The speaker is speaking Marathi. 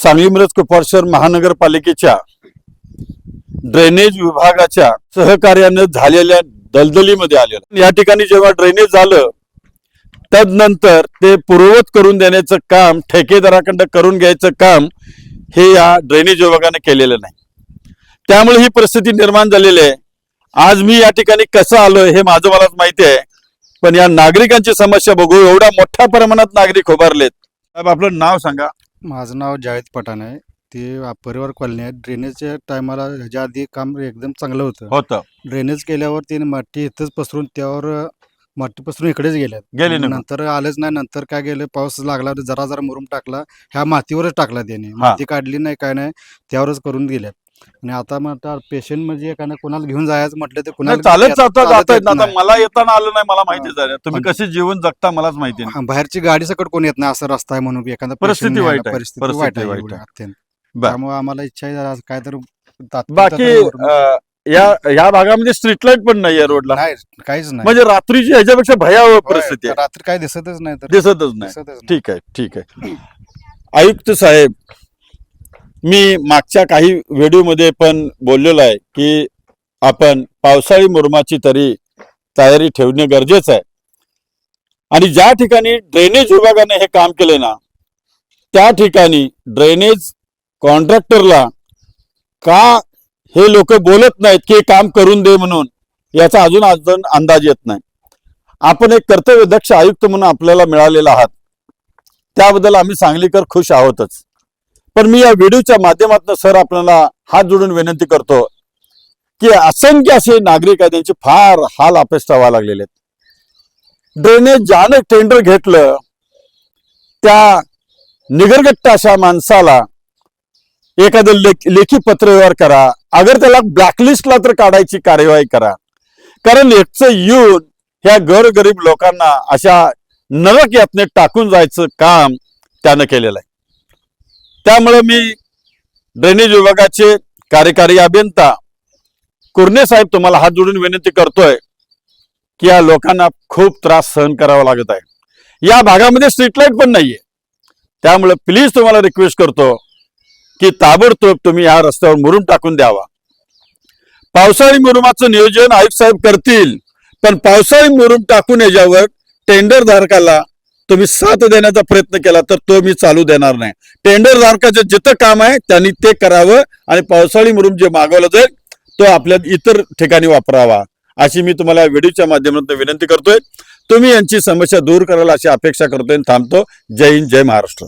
सांगली मिरज कुपवाड शहर महानगरपालिकेच्या ड्रेनेज विभागाच्या सहकार्याने झालेल्या दलदलीमध्ये आलेलं। या ठिकाणी जेव्हा ड्रेनेज झालं तदनंतर ते पूर्ववत करून देण्याचं काम ठेकेदाराकडे करून घ्यायचं काम हे या ड्रेनेज विभागाने केलेलं नाही। त्यामुळे ही परिस्थिती निर्माण झालेली आहे। आज मी या ठिकाणी कसं आलोय हे माझं मलाच माहिती आहे, पण या नागरिकांची समस्या बघू एवढ्या मोठ्या प्रमाणात नागरिक उभारलेत। साहेब आपलं नाव सांगा। माझं नाव जावेद पठाण आहे। ते परिवार कॉलनी आहे। ड्रेनेजच्या टायमाला ह्याच्या आधी काम एकदम चांगलं होतं। ड्रेनेज केल्यावर त्याने माती इथंच पसरून त्यावर माती पसरून इकडेच गेले नंतर आलेच नाही। नंतर काय गेलं, पाऊस लागला जरा जरा मुरुम टाकला, ह्या मातीवरच टाकला त्याने, माती काढली नाही काय नाही, त्यावरच करून गेल्यात। आणि आता म्हणतात पेशंट म्हणजे एखाद्या कोणाला घेऊन जायचं म्हटलं तर कोणाला चालत जाता येत नाही। मला येताना आलं नाही, मला माहिती झालं तुम्ही कसे जीवन जगता मलाच माहिती नाही। बाहेरची गाडी सकट कोण येत नाही, असं रस्ता आहे म्हणून एखादा परिस्थिती वाईट आहे, परिस्थिती वाईट आहे अत्यंत। त्यामुळे आम्हाला इच्छा आहे काय तर बाकी या भागामध्ये स्ट्रीट लाईट पण नाही, रोडला नाही, काहीच नाही। म्हणजे रात्रीची ह्याच्यापेक्षा भयावह परिस्थिती आहे, रात्री काय दिसतच नाही, दिसतच नाही। ठीक आहे, ठीक आहे। आयुक्त साहेब, मी मागच्या काही व्हिडिओमध्ये पण बोललेलो आहे की आपण पावसाळी मुरुमाची तरी तयारी ठेवणे गरजेचं आहे। आणि ज्या ठिकाणी ड्रेनेज विभागाने हे काम केले ना, त्या ठिकाणी ड्रेनेज कॉन्ट्रॅक्टरला का हे लोक बोलत नाहीत की काम करून दे म्हणून, याचा अजून अंदाज येत नाही। आपण एक कर्तव्यदक्ष आयुक्त म्हणून आपल्याला मिळालेला आहात, त्याबद्दल आम्ही सांगलीकर खुश आहोतच। पण मी या व्हिडिओच्या माध्यमातून सर आपल्याला हात जोडून विनंती करतो की असंख्य असे नागरिक आहेत, त्यांचे फार हाल अपेष्टा व्हायला लागलेले आहेत। ड्रेनेज ज्याने टेंडर घेतलं त्या निगरगट्ट अशा माणसाला एखादं लेखी पत्रव्यवहार करा, अगर त्याला ब्लॅकलिस्टला तर काढायची कार्यवाही करा। कारण एकच येऊन ह्या गोरगरीब लोकांना अशा नरक यातने टाकून जायचं काम त्यानं केलेलं आहे। त्यामुळे मी ड्रेनेज विभागाचे कार्यकारी अभियंता कुर्णे साहेब तुम्हाला हात जोडून विनंती करतोय की या लोकांना खूप त्रास सहन करावा लागत आहे। या भागामध्ये स्ट्रीट लाईट पण नाहीये, त्यामुळे प्लीज तुम्हाला रिक्वेस्ट करतो की ताबडतोब तुम्ही या रस्त्यावर मुरुम टाकून द्यावा। पावसाळी मुरुमाचं नियोजन आयुक्त साहेब करतील, पण पावसाळी मुरुम टाकून याच्यावर टेंडर धारकाला तुम्ही साथ देण्याचा प्रयत्न केला तर तो मी चालू देणार नाही। टेंडर धारकाचं जिथं काम आहे त्यांनी ते करावं आणि पावसाळी मुरुम जे मागवलं जाईल तो आपल्या इतर ठिकाणी वापरावा, अशी मी तुम्हाला व्हिडिओच्या माध्यमातून विनंती करतोय। तुम्ही यांची समस्या दूर कराल अशी अपेक्षा करतोय। थांबतो। जय हिंद, जय महाराष्ट्र।